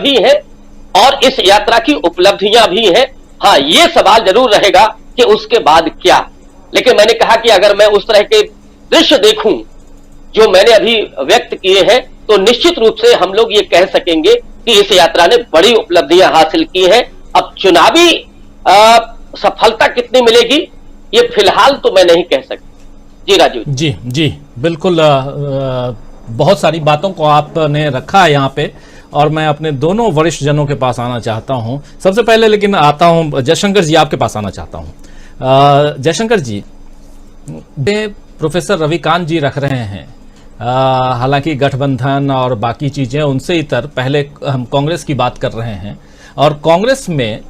भी हैं और इस यात्रा की उपलब्धियां भी हैं। हाँ, ये सवाल जरूर रहेगा कि उसके बाद क्या। लेकिन मैंने कहा कि अगर मैं उस तरह के दृश्य देखूं जो मैंने अभी व्यक्त किए हैं, तो निश्चित रूप से हम लोग ये कह सकेंगे कि इस यात्रा ने बड़ी उपलब्धियां हासिल की हैं। अब चुनावी सफलता कितनी मिलेगी ये फिलहाल तो मैं नहीं कह सकता। जी राजू जी जी बिल्कुल। बहुत सारी बातों को आपने रखा है यहाँ पे, और मैं अपने दोनों वरिष्ठ जनों के पास आना चाहता हूं। सबसे पहले लेकिन आता हूं जयशंकर जी, आपके पास आना चाहता हूं। जयशंकर जी, प्रोफेसर रविकांत जी रख रहे हैं, हालांकि गठबंधन और बाकी चीजें उनसे इतर, पहले हम कांग्रेस की बात कर रहे हैं। और कांग्रेस में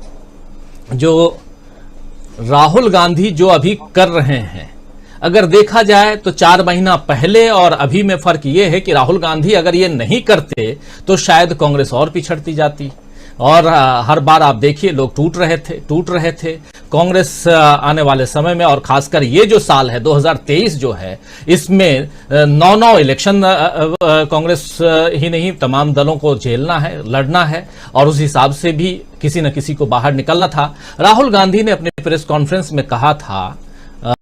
जो राहुल गांधी जो अभी कर रहे हैं, अगर देखा जाए तो 4 महीना पहले और अभी में फर्क यह है कि राहुल गांधी अगर ये नहीं करते तो शायद कांग्रेस और पिछड़ती जाती। और हर बार आप देखिए लोग टूट रहे थे। कांग्रेस आने वाले समय में, और खासकर ये जो साल है 2023 जो है, इसमें 9 इलेक्शन कांग्रेस ही नहीं तमाम दलों को झेलना है, लड़ना है, और उस हिसाब से भी किसी न किसी को बाहर निकलना था। राहुल गांधी ने अपने प्रेस कॉन्फ्रेंस में कहा था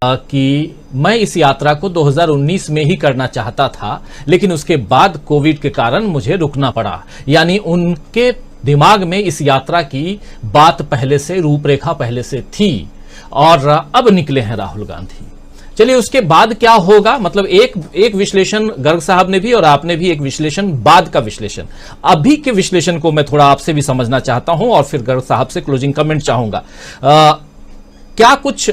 कि मैं इस यात्रा को 2019 में ही करना चाहता था, लेकिन उसके बाद कोविड के कारण मुझे रुकना पड़ा। यानी उनके दिमाग में इस यात्रा की बात पहले से, रूपरेखा पहले से थी, और अब निकले हैं राहुल गांधी। चलिए उसके बाद क्या होगा, मतलब एक विश्लेषण गर्ग साहब ने भी और आपने भी एक विश्लेषण, बाद का विश्लेषण। अभी के विश्लेषण को मैं थोड़ा आपसे भी समझना चाहता हूं, और फिर गर्ग साहब से क्लोजिंग कमेंट चाहूंगा। क्या कुछ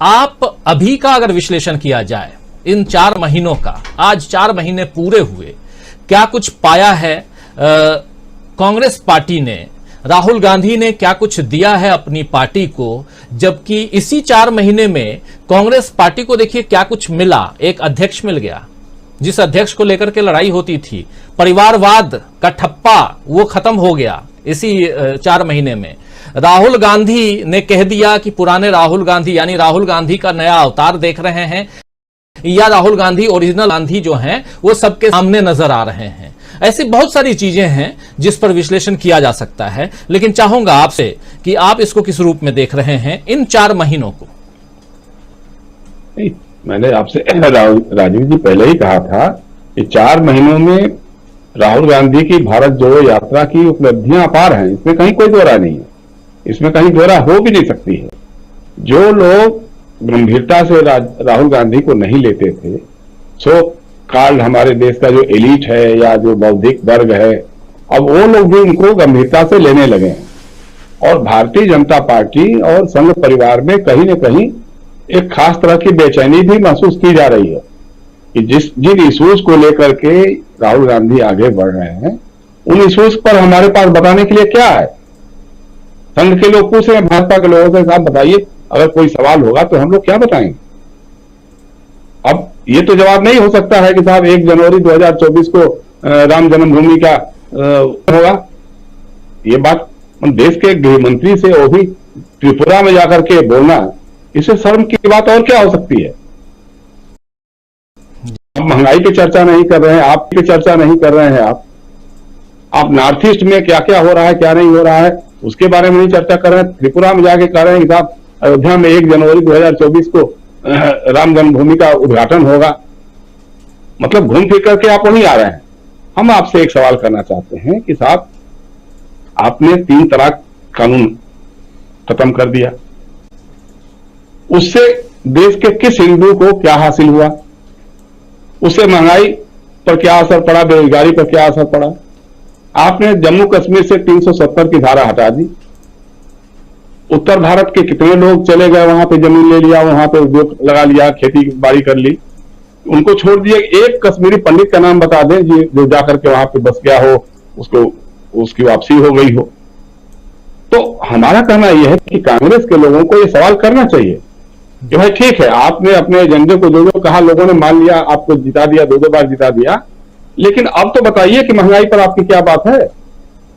आप अभी का अगर विश्लेषण किया जाए इन 4 महीनों का, आज 4 महीने पूरे हुए, क्या कुछ पाया है कांग्रेस पार्टी ने, राहुल गांधी ने क्या कुछ दिया है अपनी पार्टी को, जबकि इसी 4 महीने में कांग्रेस पार्टी को देखिए क्या कुछ मिला। एक अध्यक्ष मिल गया, जिस अध्यक्ष को लेकर के लड़ाई होती थी, परिवारवाद का ठप्पा वो खत्म हो गया इसी 4 महीने में। राहुल गांधी ने कह दिया कि पुराने राहुल गांधी, यानी राहुल गांधी का नया अवतार देख रहे हैं, या राहुल गांधी ओरिजिनल गांधी जो हैं वो सबके सामने नजर आ रहे हैं। ऐसी बहुत सारी चीजें हैं जिस पर विश्लेषण किया जा सकता है, लेकिन चाहूंगा आपसे कि आप इसको किस रूप में देख रहे हैं इन 4 महीनों को। मैंने आपसे राजीव जी पहले ही कहा था कि 4 महीनों में राहुल गांधी की भारत जोड़ो यात्रा की उपलब्धियां अपार हैं, इसमें कहीं कोई दोहरा नहीं है, इसमें कहीं दोहरा हो भी नहीं सकती है। जो लोग गंभीरता से राहुल गांधी को नहीं लेते थे, सो काल हमारे देश का जो एलिट है या जो बौद्धिक वर्ग है, अब वो लोग भी उनको गंभीरता से लेने लगे हैं। और भारतीय जनता पार्टी और संघ परिवार में कहीं न कहीं एक खास तरह की बेचैनी भी महसूस की जा रही है कि जिन इश्यूज को लेकर के राहुल गांधी आगे बढ़ रहे हैं, उन इश्यूज पर हमारे पास बताने के लिए क्या है। संघ के लोग पूछ रहे हैं भाजपा के लोगों से, साहब बताइए अगर कोई सवाल होगा तो हम लोग क्या बताएंगे। अब ये तो जवाब नहीं हो सकता है कि साहब 1 जनवरी 2024 को राम जन्मभूमि का होगा। ये बात देश के गृह मंत्री से, वो भी त्रिपुरा में जाकर के बोलना, इससे शर्म की बात और क्या हो सकती है। आप महंगाई की चर्चा नहीं कर रहे हैं, आपकी चर्चा नहीं कर रहे हैं, आप नॉर्थ ईस्ट में क्या क्या हो रहा है, क्या नहीं हो रहा है, उसके बारे में नहीं चर्चा कर रहे हैं। त्रिपुरा में जाके कह रहे हैं कि साहब अयोध्या में 1 जनवरी 2024 को राम जन्मभूमि का उद्घाटन होगा। मतलब घूम फिर करके आप वहीं आ रहे हैं। हम आपसे एक सवाल करना चाहते हैं कि साहब आपने 3 तलाक कानून खत्म कर दिया, उससे देश के किस हिंदू को क्या हासिल हुआ, उससे महंगाई पर क्या असर पड़ा, बेरोजगारी पर क्या असर पड़ा। आपने जम्मू कश्मीर से 370 की धारा हटा दी, उत्तर भारत के कितने लोग चले गए, वहां पे जमीन ले लिया, वहां पे उद्योग लगा लिया, खेती बाड़ी कर ली, उनको छोड़ दिया। एक कश्मीरी पंडित का नाम बता दें जो जाकर के वहां पे बस गया हो, उसको उसकी वापसी हो गई हो। तो हमारा कहना यह है कि कांग्रेस के लोगों को यह सवाल करना चाहिए कि भाई ठीक है, आपने अपने एजेंडे को जो कहा, लोगों ने मान लिया, आपको जिता दिया, 2 बार जिता दिया, लेकिन अब तो बताइए कि महंगाई पर आपकी क्या बात है,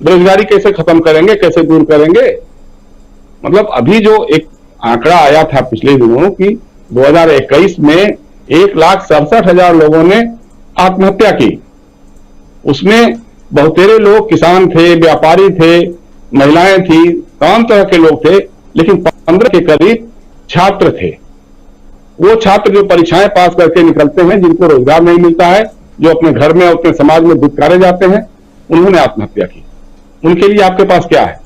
बेरोजगारी कैसे खत्म करेंगे, कैसे दूर करेंगे। मतलब अभी जो एक आंकड़ा आया था पिछले दिनों कि 2021 में 1,67,000 लोगों ने आत्महत्या की, उसमें बहुतेरे लोग किसान थे, व्यापारी थे, महिलाएं थी, तमाम तरह के लोग थे, लेकिन 15 के करीब छात्र थे। वो छात्र जो परीक्षाएं पास करके निकलते हैं, जिनको रोजगार नहीं मिलता है, जो अपने घर में अपने समाज में धिक्कारे जाते हैं, उन्होंने आत्महत्या की। उनके लिए आपके पास क्या है?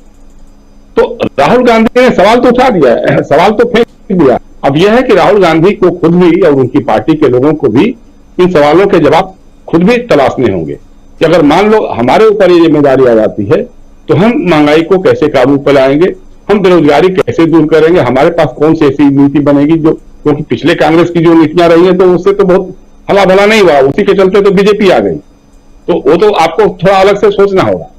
तो राहुल गांधी ने सवाल तो उठा दिया है, सवाल तो फेंक दिया। अब यह है कि राहुल गांधी को खुद भी और उनकी पार्टी के लोगों को भी इन सवालों के जवाब खुद भी तलाशने होंगे कि अगर मान लो हमारे ऊपर ये जिम्मेदारी आ जाती है तो हम महंगाई को कैसे काबू पर लाएंगे, हम बेरोजगारी कैसे दूर करेंगे, हमारे पास कौन सी ऐसी नीति बनेगी जो, क्योंकि पिछले कांग्रेस की जो नीतियां रही है तो उससे तो बहुत हला भला नहीं हुआ, उसी के चलते तो बीजेपी आ गई। तो वो तो आपको थोड़ा अलग से सोचना होगा।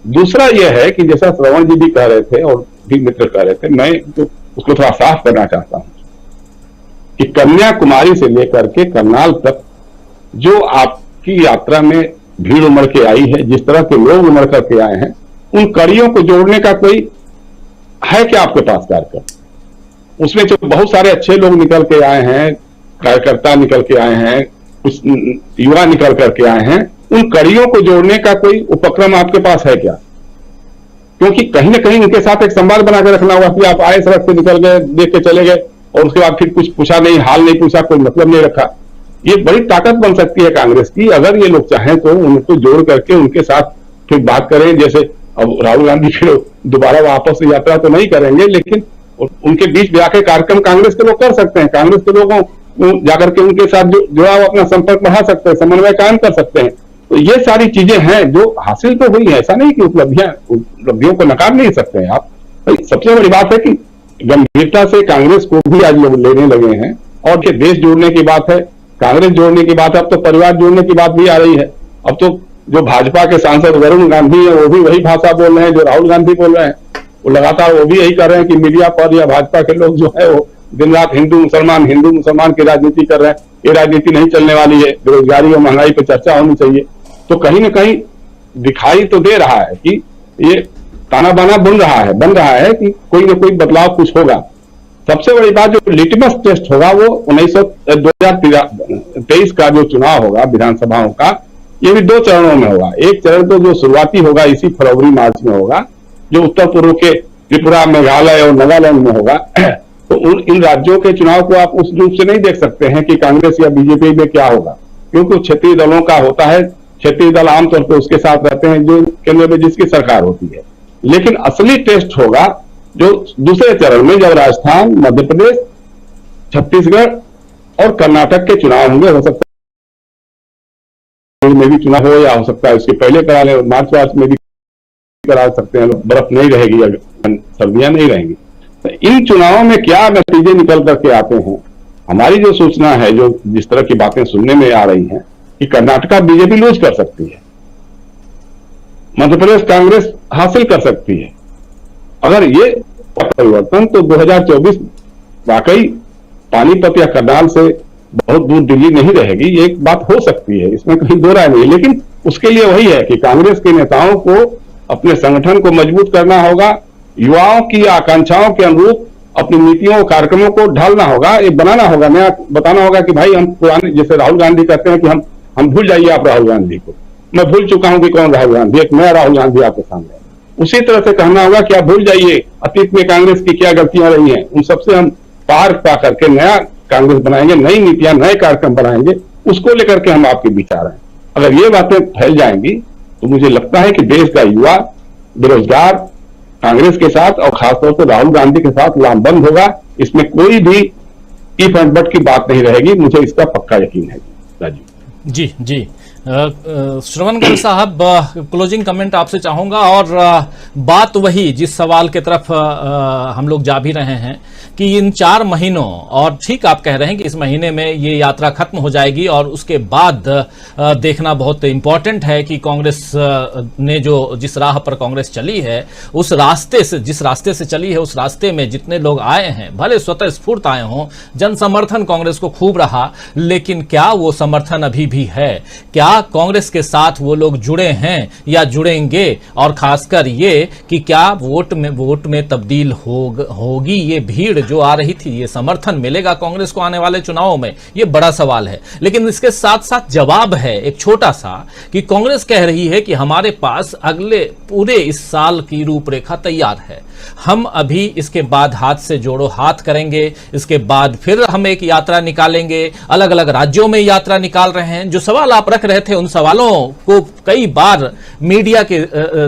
दूसरा यह है कि जैसा श्रवण जी भी कह रहे थे और भी मित्र कह रहे थे, मैं तो उसको थोड़ा साफ करना चाहता हूं कि कन्याकुमारी से लेकर के करनाल तक जो आपकी यात्रा में भीड़ उमड़ के आई है, जिस तरह के लोग उमड़ करके आए हैं, उन कड़ियों को जोड़ने का कोई है क्या आपके पास कार्यक्रम? उसमें जो बहुत सारे अच्छे लोग निकल के आए हैं, कार्यकर्ता निकल के आए हैं, कुछ युवा निकल करके आए हैं, उन कड़ियों को जोड़ने का कोई उपक्रम आपके पास है क्या? क्योंकि कहीं ना कहीं उनके साथ एक संवाद बना के रखना होगा कि आप आए, सड़क से निकल गए, देख के चले गए और उसके बाद फिर कुछ पूछा नहीं, हाल नहीं पूछा, कोई मतलब नहीं रखा। ये बड़ी ताकत बन सकती है कांग्रेस की, अगर ये लोग चाहें तो उनको जोड़ करके उनके साथ फिर बात करें। जैसे अब राहुल गांधी फिर दोबारा वापस यात्रा तो नहीं करेंगे, लेकिन उनके बीच में आके कार्यक्रम कांग्रेस के लोग कर सकते हैं, कांग्रेस के लोगों जाकर के उनके साथ जुड़ाव, अपना संपर्क बढ़ा सकते हैं, समन्वय कायम कर सकते हैं। तो ये सारी चीजें हैं जो हासिल तो हुई है, ऐसा नहीं कि उपलब्धियों को नकार नहीं सकते हैं आप। सबसे बड़ी बात है कि गंभीरता से कांग्रेस को भी आज लोग लेने लगे हैं और के देश जोड़ने की बात है, कांग्रेस जोड़ने की बात है, अब तो परिवार जोड़ने की बात भी आ रही है। अब तो जो भाजपा के सांसद वरुण गांधी है वो भी वही भाषा बोल रहे हैं जो राहुल गांधी बोल रहे हैं, वो लगातार वो भी यही कर रहे हैं कि मीडिया पर या भाजपा के लोग जो है वो दिन रात हिंदू मुसलमान की राजनीति कर रहे हैं। ये राजनीति नहीं चलने वाली है, बेरोजगारी और महंगाई पर चर्चा होनी चाहिए। तो कहीं ना कहीं दिखाई तो दे रहा है कि ये ताना बाना बन रहा है कि कोई ना कोई बदलाव कुछ होगा। सबसे बड़ी बात जो लिटमस टेस्ट होगा वो 2023 का जो चुनाव होगा विधानसभाओं का, ये भी 2 चरणों में होगा। एक चरण तो जो शुरुआती होगा इसी फरवरी मार्च में होगा, जो उत्तर पूर्व के त्रिपुरा, मेघालय और नागालैंड में होगा। तो इन राज्यों के चुनाव को आप उस रूप से नहीं देख सकते हैं कि कांग्रेस या बीजेपी में क्या होगा, क्योंकि क्षेत्रीय दलों का होता है, क्षेत्रीय दल आमतौर पर उसके साथ रहते हैं जो केंद्र में जिसकी सरकार होती है। लेकिन असली टेस्ट होगा जो दूसरे चरण में, जब राजस्थान, मध्य प्रदेश, छत्तीसगढ़ और कर्नाटक के चुनाव होंगे। हो सकता है में भी चुनाव हो या हो सकता है उसके पहले करा ले, मार्च में भी करा सकते हैं, बर्फ नहीं रहेगी, सर्दियां नहीं रहेंगी। तो इन चुनावों में क्या नतीजे निकल करके आते हैं, हमारी जो सूचना है, जो जिस तरह की बातें सुनने में आ रही हैं कि कर्नाटका बीजेपी लूज कर सकती है, मध्य प्रदेश कांग्रेस हासिल कर सकती है। अगर ये परिवर्तन तो 2024 वाकई पानीपत या करनाल से बहुत दूर दिल्ली नहीं रहेगी, ये एक बात हो सकती है, इसमें कहीं दो राय नहीं। लेकिन उसके लिए वही है कि कांग्रेस के नेताओं को अपने संगठन को मजबूत करना होगा, युवाओं की आकांक्षाओं के अनुरूप अपनी नीतियों कार्यक्रमों को ढालना होगा, एक बनाना होगा, नया बताना होगा कि भाई हम पुराने, जैसे राहुल गांधी कहते हैं कि हम भूल जाइए आप राहुल गांधी को, मैं भूल चुका हूं कि कौन राहुल गांधी, एक नया राहुल गांधी आपके सामने। उसी तरह से कहना होगा कि आप भूल जाइए अतीत में कांग्रेस की क्या गलतियां रही हैं, उन सबसे हम पार पा करके नया कांग्रेस बनाएंगे, नई नीतियां, नए कार्यक्रम बनाएंगे, उसको लेकर के हम आपके बीच आ रहे हैं। अगर ये बातें फैल जाएंगी तो मुझे लगता है कि देश का युवा बेरोजगार कांग्रेस के साथ और खासतौर से राहुल गांधी के साथ लामबंद होगा, इसमें कोई भी इफ एंड बट की बात नहीं रहेगी, मुझे इसका पक्का यकीन है। राजीव जी श्रवणगढ़ साहब, क्लोजिंग कमेंट आपसे चाहूंगा, और बात वही जिस सवाल की तरफ हम लोग जा भी रहे हैं कि इन 4 महीनों, और ठीक आप कह रहे हैं कि इस महीने में ये यात्रा खत्म हो जाएगी और उसके बाद देखना बहुत इंपॉर्टेंट है कि कांग्रेस ने जिस राह पर कांग्रेस चली है, उस रास्ते से, जिस रास्ते से चली है, उस रास्ते में जितने लोग आए हैं, भले स्वतः स्फूर्त आए हों, जन समर्थन कांग्रेस को खूब रहा, लेकिन क्या वो समर्थन अभी भी है? क्या क्या कांग्रेस के साथ वो लोग जुड़े हैं या जुड़ेंगे, और खासकर ये कि क्या वोट में तब्दील होगी ये भीड़ जो आ रही थी, ये समर्थन मिलेगा कांग्रेस को आने वाले चुनावों में, ये बड़ा सवाल है। लेकिन इसके साथ साथ जवाब है एक छोटा सा कि कांग्रेस कह रही है कि हमारे पास अगले पूरे इस साल की रूपरेखा तैयार है, हम अभी इसके बाद हाथ से जोड़ो हाथ करेंगे, इसके बाद फिर हम एक यात्रा निकालेंगे, अलग अलग राज्यों में यात्रा निकाल रहे हैं। जो सवाल आप रख रहे थे उन सवालों को कई बार मीडिया के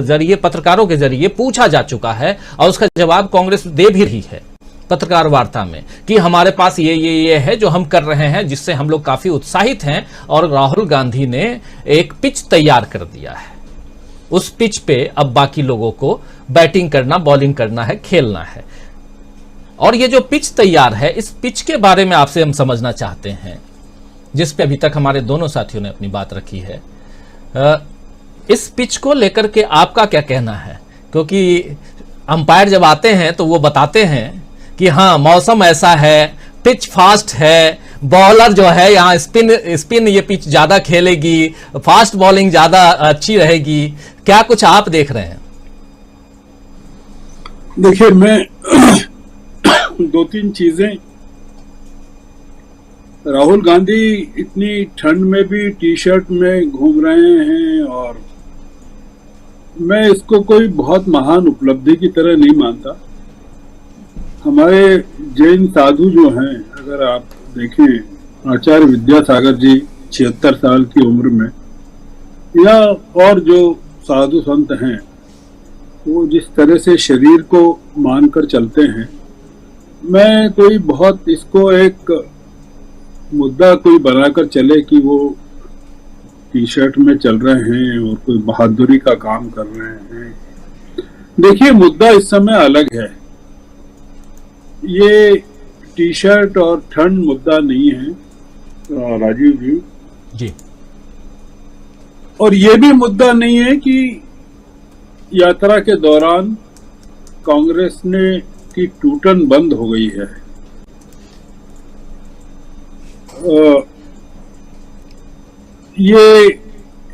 जरिए, पत्रकारों के जरिए पूछा जा चुका है और उसका जवाब कांग्रेस दे भी रही है पत्रकार वार्ता में कि हमारे पास ये है जो हम कर रहे हैं, जिससे हम लोग काफी उत्साहित हैं। और राहुल गांधी ने एक पिच तैयार कर दिया है, उस पिच पे अब बाकी लोगों को बैटिंग करना, बॉलिंग करना है, खेलना है। और ये जो पिच तैयार है, इस पिच के बारे में आपसे हम समझना चाहते हैं, जिस पे अभी तक हमारे दोनों साथियों ने अपनी बात रखी है। इस पिच को लेकर के आपका क्या कहना है? क्योंकि अंपायर जब आते हैं तो वो बताते हैं कि हाँ मौसम ऐसा है, पिच फास्ट है, बॉलर जो है यहाँ स्पिन ये पिच ज्यादा खेलेगी, फास्ट बॉलिंग ज्यादा अच्छी रहेगी। क्या कुछ आप देख रहे हैं? देखिए, मैं दो तीन चीजें, राहुल गांधी इतनी ठंड में भी टी शर्ट में घूम रहे हैं और मैं इसको कोई बहुत महान उपलब्धि की तरह नहीं मानता। हमारे जैन साधु जो हैं, अगर आप देखें, आचार्य विद्यासागर जी 76 साल की उम्र में, या और जो साधु संत हैं, वो जिस तरह से शरीर को मानकर चलते हैं, मैं कोई बहुत इसको एक मुद्दा कोई बनाकर चले कि वो टी शर्ट में चल रहे हैं और कोई बहादुरी का काम कर रहे हैं। देखिए, मुद्दा इस समय अलग है। ये टी शर्ट और ठंड मुद्दा नहीं है राजीव जी। और ये भी मुद्दा नहीं है कि यात्रा के दौरान कांग्रेस ने की टूटन बंद हो गई है। ये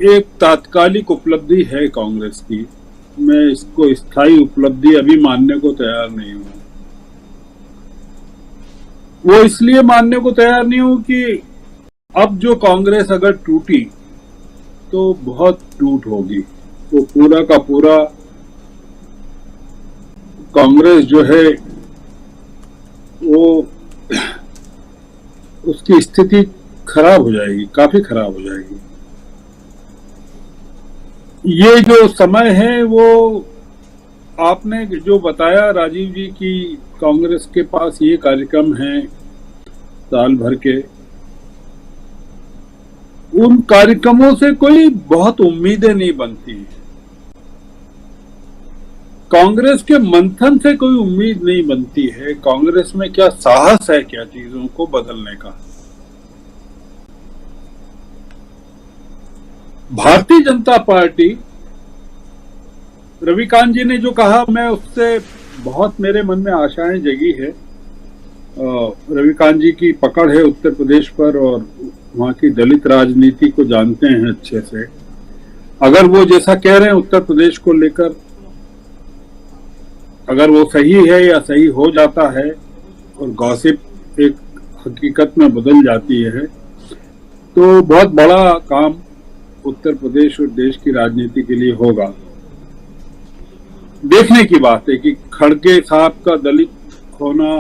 एक तात्कालिक उपलब्धि है कांग्रेस की, मैं इसको स्थायी उपलब्धि अभी मानने को तैयार नहीं हूं। वो इसलिए मानने को तैयार नहीं हूं कि अब जो कांग्रेस अगर टूटी तो बहुत टूट होगी, तो पूरा का पूरा कांग्रेस जो है वो उसकी स्थिति खराब हो जाएगी, काफी खराब हो जाएगी। ये जो समय है वो आपने जो बताया राजीव जी की कांग्रेस के पास ये कार्यक्रम है साल भर के, उन कार्यक्रमों से कोई बहुत उम्मीदें नहीं बनती। कांग्रेस के मंथन से कोई उम्मीद नहीं बनती है। कांग्रेस में क्या साहस है क्या चीजों को बदलने का? भारतीय जनता पार्टी, रविकांत जी ने जो कहा, मैं उससे बहुत मेरे मन में आशाएं जगी है। रविकांत जी की पकड़ है उत्तर प्रदेश पर और वहां की दलित राजनीति को जानते हैं अच्छे से। अगर वो जैसा कह रहे हैं उत्तर प्रदेश को लेकर, अगर वो सही है या सही हो जाता है और गॉसिप एक हकीकत में बदल जाती है, तो बहुत बड़ा काम उत्तर प्रदेश और देश की राजनीति के लिए होगा। देखने की बात है कि खड़गे साहब का दलित होना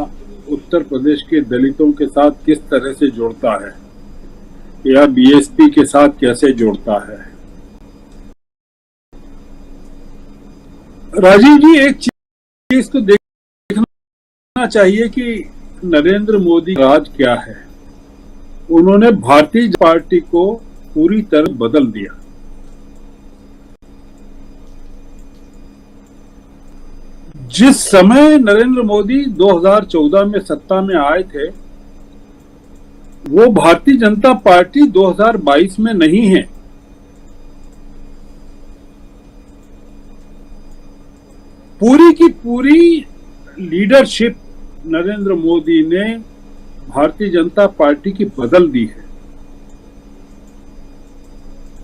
उत्तर प्रदेश के दलितों के साथ किस तरह से जोड़ता है या बीएसपी के साथ कैसे जोड़ता है। राजीव जी, एक चीज को देखना चाहिए कि नरेंद्र मोदी राज क्या है। उन्होंने भारतीय जनता पार्टी को पूरी तरह बदल दिया। जिस समय नरेंद्र मोदी 2014 में सत्ता में आए थे, वो भारतीय जनता पार्टी 2022 में नहीं है। पूरी की पूरी लीडरशिप नरेंद्र मोदी ने भारतीय जनता पार्टी की बदल दी है।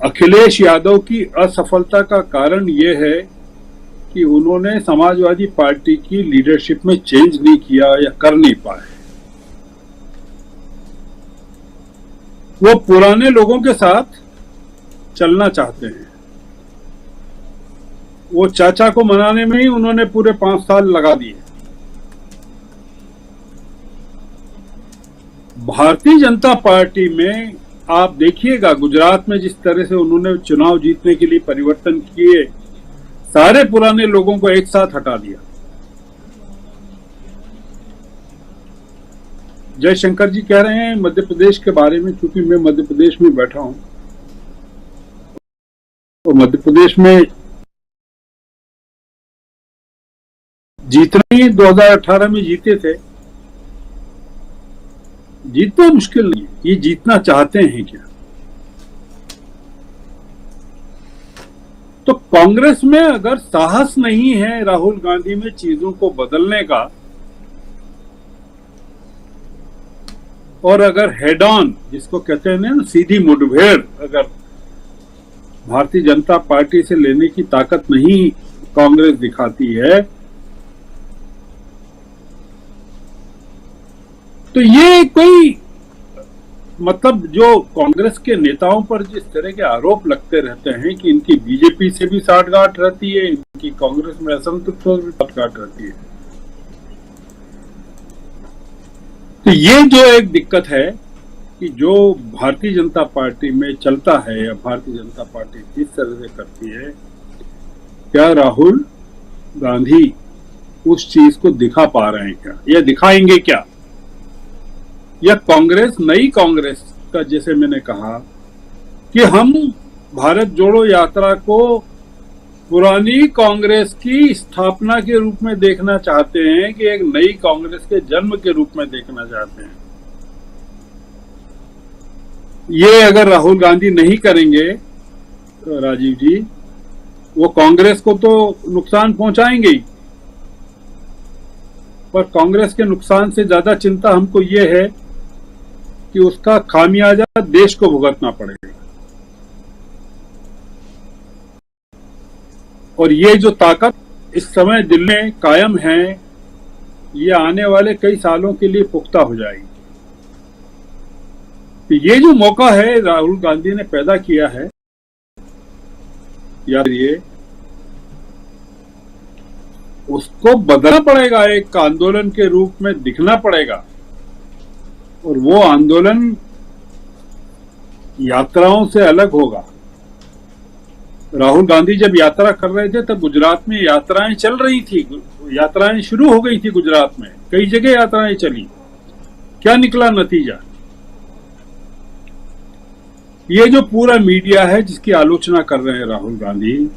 अखिलेश यादव की असफलता का कारण यह है कि उन्होंने समाजवादी पार्टी की लीडरशिप में चेंज नहीं किया या कर नहीं पाए। वो पुराने लोगों के साथ चलना चाहते हैं। वो चाचा को मनाने में ही उन्होंने पूरे 5 साल लगा दिए। भारतीय जनता पार्टी में आप देखिएगा, गुजरात में जिस तरह से उन्होंने चुनाव जीतने के लिए परिवर्तन किए, सारे पुराने लोगों को एक साथ हटा दिया। जयशंकर जी कह रहे हैं मध्य प्रदेश के बारे में, क्योंकि मैं मध्य प्रदेश में बैठा हूं, तो मध्य प्रदेश में जितने 2018 में जीते थे, जीतना मुश्किल नहीं है। ये जीतना चाहते हैं क्या? तो कांग्रेस में अगर साहस नहीं है राहुल गांधी में चीजों को बदलने का, और अगर हेड ऑन, जिसको कहते हैं ना सीधी मुठभेड़, अगर भारतीय जनता पार्टी से लेने की ताकत नहीं कांग्रेस दिखाती है, तो ये कोई मतलब जो कांग्रेस के नेताओं पर जिस तरह के आरोप लगते रहते हैं कि इनकी बीजेपी से भी साठगांठ रहती है, इनकी कांग्रेस में असंतुष्टों से भी साठगांठ रहती है, तो ये जो एक दिक्कत है कि जो भारतीय जनता पार्टी में चलता है या भारतीय जनता पार्टी जिस तरह से करती है, क्या राहुल गांधी उस चीज को दिखा पा रहे हैं क्या, या दिखाएंगे क्या? या कांग्रेस, नई कांग्रेस का, जैसे मैंने कहा कि हम भारत जोड़ो यात्रा को पुरानी कांग्रेस की स्थापना के रूप में देखना चाहते हैं कि एक नई कांग्रेस के जन्म के रूप में देखना चाहते हैं। ये अगर राहुल गांधी नहीं करेंगे राजीव जी, वो कांग्रेस को तो नुकसान पहुंचाएंगे ही, पर कांग्रेस के नुकसान से ज्यादा चिंता हमको ये है कि उसका खामियाजा देश को भुगतना पड़ेगा। और ये जो ताकत इस समय दिल्ली में कायम है, ये आने वाले कई सालों के लिए पुख्ता हो जाएगी। तो ये जो मौका है राहुल गांधी ने पैदा किया है, या ये उसको बदलना पड़ेगा, एक आंदोलन के रूप में दिखना पड़ेगा। और वो आंदोलन यात्राओं से अलग होगा। राहुल गांधी जब यात्रा कर रहे थे तब गुजरात में यात्राएं चल रही थी, यात्राएं शुरू हो गई थी गुजरात में, कई जगह यात्राएं चली। क्या निकला नतीजा? ये जो पूरा मीडिया है जिसकी आलोचना कर रहे हैं राहुल गांधी,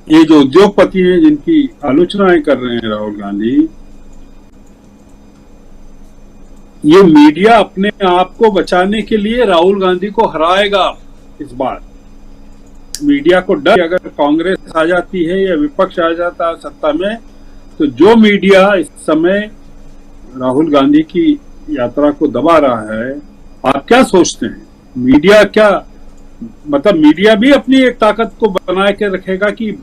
ये जो उद्योगपति हैं जिनकी आलोचनाएं कर रहे हैं राहुल गांधी, ये मीडिया अपने आप को बचाने के लिए राहुल गांधी को हराएगा। इस बार मीडिया को डर, अगर कांग्रेस आ जाती है या विपक्ष आ जाता है सत्ता में, तो जो मीडिया इस समय राहुल गांधी की यात्रा को दबा रहा है, आप क्या सोचते हैं? मीडिया क्या, मतलब मीडिया भी अपनी एक ताकत को बना के रखेगा कि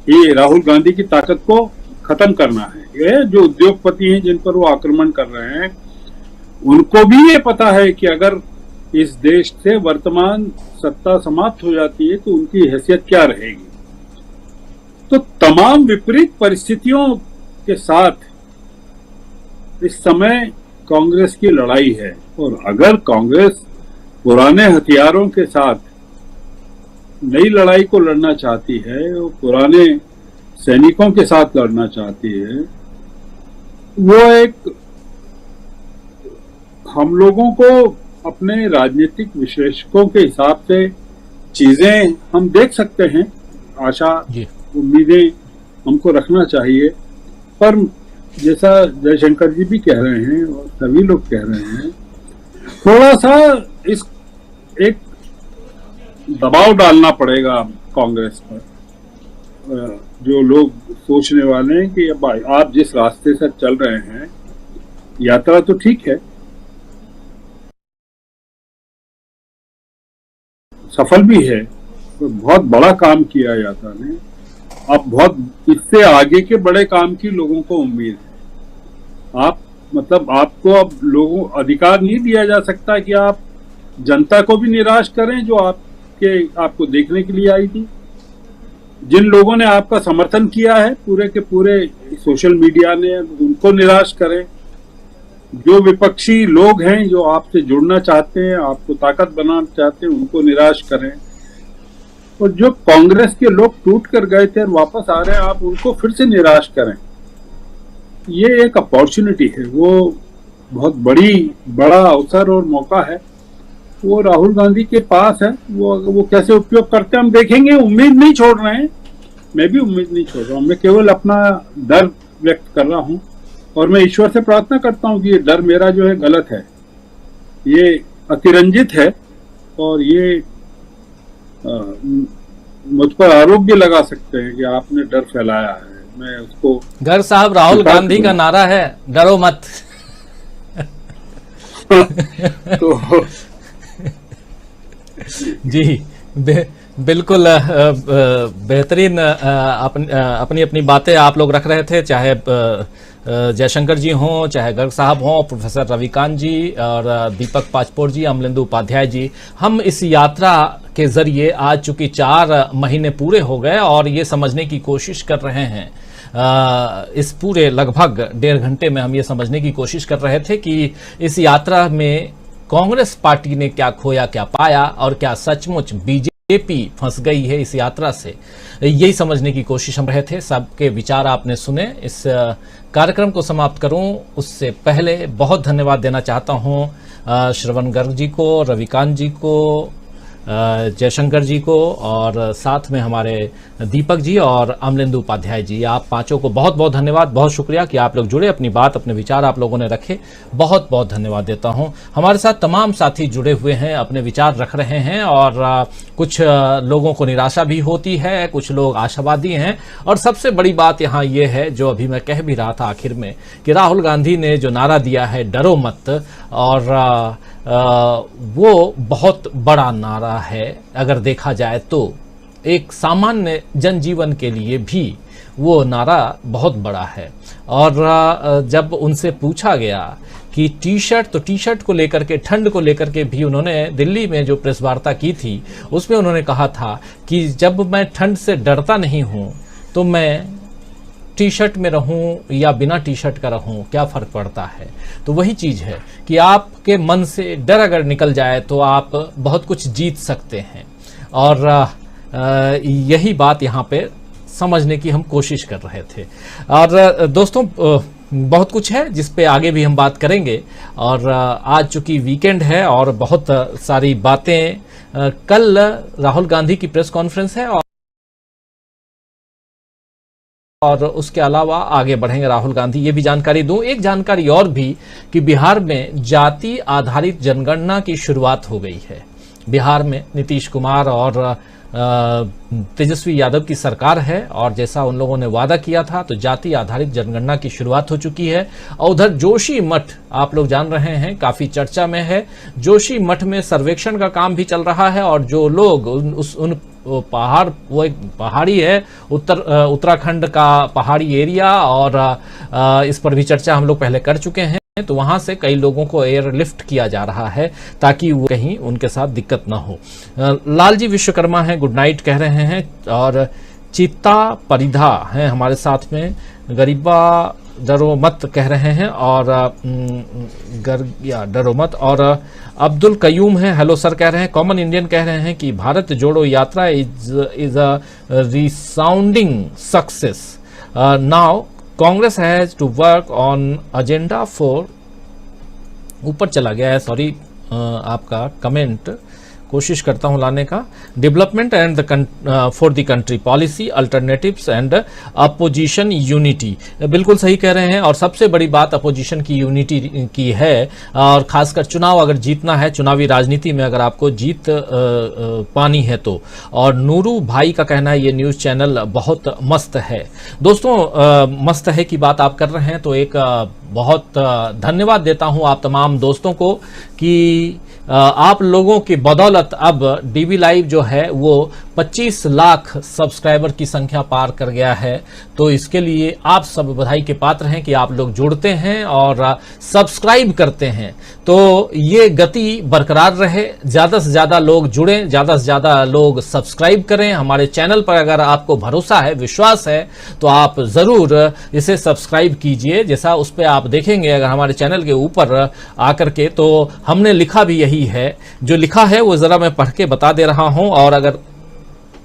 ये राहुल गांधी की ताकत को खत्म करना है? ये जो उद्योगपति हैं जिन पर वो आक्रमण कर रहे हैं, उनको भी ये पता है कि अगर इस देश से वर्तमान सत्ता समाप्त हो जाती है तो उनकी हैसियत क्या रहेगी। तो तमाम विपरीत परिस्थितियों के साथ इस समय कांग्रेस की लड़ाई है। और अगर कांग्रेस पुराने हथियारों के साथ नई लड़ाई को लड़ना चाहती है, वो पुराने सैनिकों के साथ लड़ना चाहती है, वो एक हम लोगों को अपने राजनीतिक विश्लेषकों के हिसाब से चीजें हम देख सकते हैं, आशा उम्मीदें हमको रखना चाहिए। पर जैसा जयशंकर जी भी कह रहे हैं और सभी लोग कह रहे हैं, थोड़ा सा इस एक दबाव डालना पड़ेगा कांग्रेस पर। जो लोग सोचने वाले हैं कि अब आप जिस रास्ते से चल रहे हैं, यात्रा तो ठीक है, सफल भी है, तो बहुत बड़ा काम किया यात्रा ने। अब बहुत इससे आगे के बड़े काम की लोगों को उम्मीद है। आप मतलब आपको अब लोगों अधिकार नहीं दिया जा सकता कि आप जनता को भी निराश करें जो आपको देखने के लिए आई थी। जिन लोगों ने आपका समर्थन किया है पूरे के पूरे सोशल मीडिया ने, उनको निराश करें। जो विपक्षी लोग हैं जो आपसे जुड़ना चाहते हैं, आपको ताकत बनाना चाहते हैं, उनको निराश करें। और जो कांग्रेस के लोग टूट कर गए थे और वापस आ रहे हैं, आप उनको फिर से निराश करें। ये एक अपॉर्चुनिटी है, वो बहुत बड़ा अवसर और मौका है, वो राहुल गांधी के पास है। वो कैसे उपयोग करते हैं हम देखेंगे। उम्मीद नहीं छोड़ रहे हैं, मैं भी उम्मीद नहीं छोड़ रहा हूँ, मैं केवल अपना डर व्यक्त कर रहा हूँ और मैं ईश्वर से प्रार्थना करता हूँ कि ये डर मेरा जो है गलत है, ये अतिरंजित है और ये मुझ पर आरोप भी लगा सकते हैं कि आपने डर फैलाया है। मैं उसको गर्ग साहब, राहुल गांधी का नारा है डरो मत। तो जी बिल्कुल बेहतरीन अपनी अपनी बातें आप लोग रख रहे थे, चाहे जयशंकर जी हों, चाहे गर्ग साहब हों, प्रोफेसर रविकांत जी और दीपक पाचपोर जी, अमलेंदु उपाध्याय जी। हम इस यात्रा के जरिए आज चूंकि 4 महीने पूरे हो गए और ये समझने की कोशिश कर रहे हैं, इस पूरे लगभग 1.5 घंटे में हम ये समझने की कोशिश कर रहे थे कि इस यात्रा में कांग्रेस पार्टी ने क्या खोया क्या पाया और क्या सचमुच बीजेपी फंस गई है इस यात्रा से। यही समझने की कोशिश हम रहे थे। सबके विचार आपने सुने। इस कार्यक्रम को समाप्त करूं उससे पहले बहुत धन्यवाद देना चाहता हूं श्रवण गर्ग जी को, रविकांत जी को, जयशंकर जी को और साथ में हमारे दीपक जी और अमलेंदु उपाध्याय जी। आप पांचों को बहुत बहुत धन्यवाद, बहुत शुक्रिया कि आप लोग जुड़े, अपनी बात अपने विचार आप लोगों ने रखे। बहुत बहुत धन्यवाद देता हूं। हमारे साथ तमाम साथी जुड़े हुए हैं, अपने विचार रख रहे हैं और कुछ लोगों को निराशा भी होती है, कुछ लोग आशावादी हैं। और सबसे बड़ी बात यहाँ ये है, जो अभी मैं कह भी रहा था आखिर में, कि राहुल गांधी ने जो नारा दिया है डरो मत, और वो बहुत बड़ा नारा है अगर देखा जाए तो। एक सामान्य जनजीवन के लिए भी वो नारा बहुत बड़ा है। और जब उनसे पूछा गया कि टी शर्ट, तो टी शर्ट को लेकर के, ठंड को लेकर के भी उन्होंने दिल्ली में जो प्रेस वार्ता की थी उसमें उन्होंने कहा था कि जब मैं ठंड से डरता नहीं हूं तो मैं टी शर्ट में रहूं या बिना टी शर्ट का रहूं, क्या फर्क पड़ता है। तो वही चीज है कि आपके मन से डर अगर निकल जाए तो आप बहुत कुछ जीत सकते हैं। और यही बात यहाँ पे समझने की हम कोशिश कर रहे थे। और दोस्तों बहुत कुछ है जिस पे आगे भी हम बात करेंगे। और आज चूंकि वीकेंड है और बहुत सारी बातें, कल राहुल गांधी की प्रेस कॉन्फ्रेंस है और उसके अलावा आगे बढ़ेंगे राहुल गांधी। ये भी जानकारी दूं, एक जानकारी और भी, कि बिहार में जाति आधारित जनगणना की शुरुआत हो गई है। बिहार में नीतीश कुमार और तेजस्वी यादव की सरकार है और जैसा उन लोगों ने वादा किया था तो जाति आधारित जनगणना की शुरुआत हो चुकी है। और उधर जोशी मठ, आप लोग जान रहे हैं, काफी चर्चा में है। जोशी मठ में सर्वेक्षण का काम भी चल रहा है और जो लोग उन पहाड़, वो एक पहाड़ी है, उत्तराखंड का पहाड़ी एरिया, और इस पर भी चर्चा हम लोग पहले कर चुके हैं। तो वहां से कई लोगों को एयरलिफ्ट किया जा रहा है ताकि वो कहीं उनके साथ दिक्कत ना हो। लालजी विश्वकर्मा हैं, गुड नाइट कह रहे हैं। और चित्ता परिधा हैं हमारे साथ में, गरीबा डरो मत कह रहे हैं, और डरो मत। और अब्दुल कयूम है, हेलो सर कह रहे हैं। कॉमन इंडियन कह रहे हैं कि Bharat Jodo Yatra is a resounding success. Now Congress has to work on agenda for, ऊपर चला गया है, सॉरी आपका कमेंट, कोशिश करता हूं लाने का, development and for the country policy alternatives and opposition unity. बिल्कुल सही कह रहे हैं। और सबसे बड़ी बात अपोजिशन की यूनिटी की है, और खासकर चुनाव अगर जीतना है, चुनावी राजनीति में अगर आपको जीत पानी है तो। और नूरू भाई का कहना है ये न्यूज चैनल बहुत मस्त है। दोस्तों मस्त है की बात आप कर रहे हैं तो एक बहुत धन्यवाद देता हूं आप तमाम दोस्तों को कि आप लोगों की बदौलत अब डीवी लाइव जो है वो 25 लाख सब्सक्राइबर की संख्या पार कर गया है। तो इसके लिए आप सब बधाई के पात्र हैं कि आप लोग जुड़ते हैं और सब्सक्राइब करते हैं। तो ये गति बरकरार रहे, ज़्यादा से ज़्यादा लोग जुड़ें, ज़्यादा से ज़्यादा लोग सब्सक्राइब करें। हमारे चैनल पर अगर आपको भरोसा है, विश्वास है, तो आप ज़रूर इसे सब्सक्राइब कीजिए। जैसा उस पर आप देखेंगे अगर हमारे चैनल के ऊपर आकर के, तो हमने लिखा भी यही है। जो लिखा है वो ज़रा मैं पढ़ के बता दे रहा हूँ। और अगर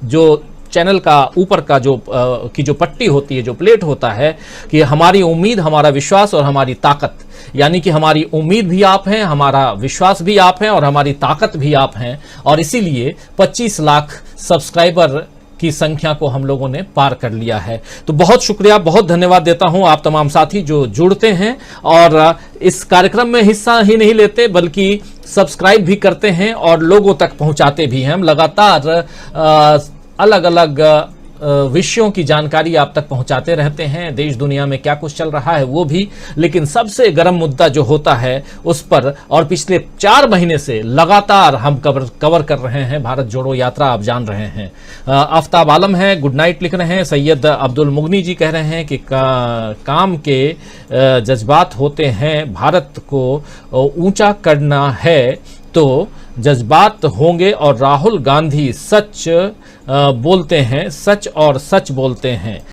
जो चैनल का ऊपर का की जो पट्टी होती है, जो प्लेट होता है कि हमारी उम्मीद, हमारा विश्वास और हमारी ताकत, यानी कि हमारी उम्मीद भी आप हैं, हमारा विश्वास भी आप हैं और हमारी ताकत भी आप हैं। और इसीलिए 25 लाख सब्सक्राइबर की संख्या को हम लोगों ने पार कर लिया है। तो बहुत शुक्रिया, बहुत धन्यवाद देता हूं आप तमाम साथी जो जुड़ते हैं और इस कार्यक्रम में हिस्सा ही नहीं लेते बल्कि सब्सक्राइब भी करते हैं और लोगों तक पहुंचाते भी हैं। हम लगातार अलग अलग विषयों की जानकारी आप तक पहुंचाते रहते हैं, देश दुनिया में क्या कुछ चल रहा है वो भी, लेकिन सबसे गर्म मुद्दा जो होता है उस पर, और पिछले 4 महीने से लगातार हम कवर कर रहे हैं भारत जोड़ो यात्रा, आप जान रहे हैं। आफ्ताब आलम है, गुड नाइट लिख रहे हैं। सैयद अब्दुल मुगनी जी कह रहे हैं कि काम के जज्बात होते हैं, भारत को ऊंचा करना है तो जज्बात होंगे। और राहुल गांधी सच बोलते हैं, सच और सच बोलते हैं।